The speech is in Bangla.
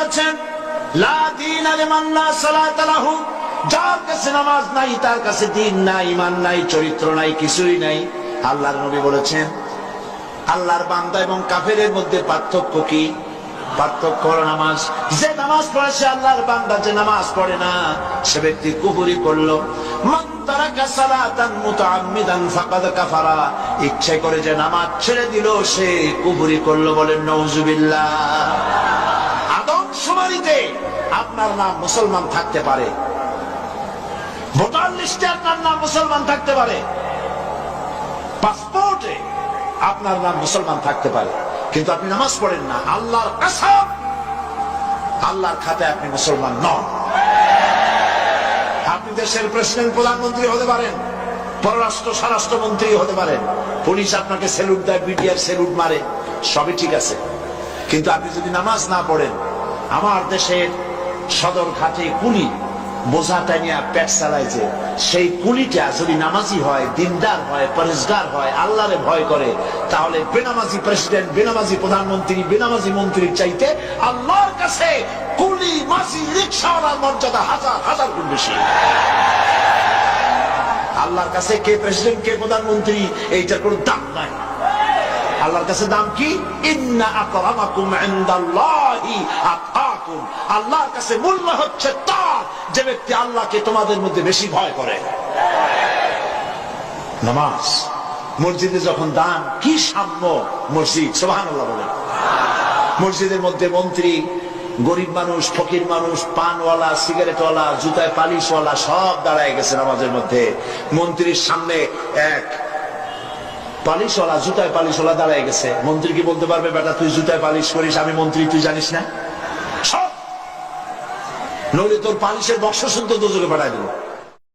বলেছেন, লা দীনা লিমান লা সালাতা লাহু, যার কাছে নামাজ নাই তার কাছে দ্বীন নাই, ঈমান নাই, চরিত্র নাই, কিছুই নাই। আল্লাহর নবী বলেছেন, আল্লাহর বান্দা এবং কাফেরের মধ্যে পার্থক্য কি? পার্থক্য হলো নামাজ। যে নামাজ পড়ে সে আল্লাহর বান্দা, যে নামাজ পড়ে না সে ব্যক্তি কুফরি করলো। মান তারাকা সালাতান মুতাআম্মিদান ফাকাদ কাফারা, ইচ্ছা করে যে নামাজ ছেড়ে দিল সে কুফরি করলো। বলেন নাউজুবিল্লাহ। আদমশুমারিতে আপনার নাম মুসলমান থাকতে পারে, ভোটার লিস্টে আপনার নাম মুসলমান থাকতে পারে, পাসপোর্টে আপনার নাম মুসলমান থাকতে পারে, কিন্তু আপনি নামাজ পড়েন না। আল্লাহর কসম, আল্লাহর খাতায় আপনি মুসলমান নন। আপনি দেশের প্রেসিডেন্ট, প্রধানমন্ত্রী হতে পারেন, পররাষ্ট্র স্বরাষ্ট্রমন্ত্রী হতে পারেন, পুলিশ আপনাকে স্যালুট দেয়, বিটিআর স্যালুট মারে, সবই ঠিক আছে, কিন্তু আপনি যদি নামাজ না পড়েন, আমার দেশের সদর ঘাটে কুলি বোঝা টানিয়া পেট চালাইছে, সেই কুলিটা যদি নামাজি হয়, দিনদার হয়, পরেশগার হয়, আল্লাহরে ভয় করে, তাহলে বেনামাজি প্রেসিডেন্ট, বেনামাজি প্রধানমন্ত্রী, বেনামাজি মন্ত্রীর চাইতে আল্লাহর কাছে কুলি, মাঝি, রিকশাওয়ালার মর্যাদা হাজার হাজার গুণ বেশি। আল্লাহর কাছে কে প্রেসিডেন্ট, কে প্রধানমন্ত্রী, এইটার কোনো দাম নাই। আল্লাহর কাছে দাম কি? ইন্না আকরামাকুম ইনদাল্লাহি আতকাকুম। আল্লাহর কাছে মূল্য হচ্ছে তার যে ব্যক্তি আল্লাহকে তোমাদের মধ্যে বেশি ভয় করে। নামাজ, মসজিদে যখন দান, কি সাম্য মসজিদ, সুবহানাল্লাহ বলেন। মসজিদের মধ্যে মন্ত্রী, গরিব মানুষ, ফকির মানুষ, পানওয়ালা, সিগারেটওয়ালা, জুতায় পালিশওয়ালা সব দাঁড়ায় গেছে নামাজের মধ্যে। মন্ত্রীর সামনে এক পালিশওয়ালা, জুতায় পালিশওয়ালা দাঁড়ায় গেছে। মন্ত্রী কি বলতে পারবে, বেটা তুই জুতায় পালিশ করিস, আমি মন্ত্রী, তুই জানিস না? সব নইলে তোর পালিশের বক্স শুনতে দোজখে পাঠায় দেবো।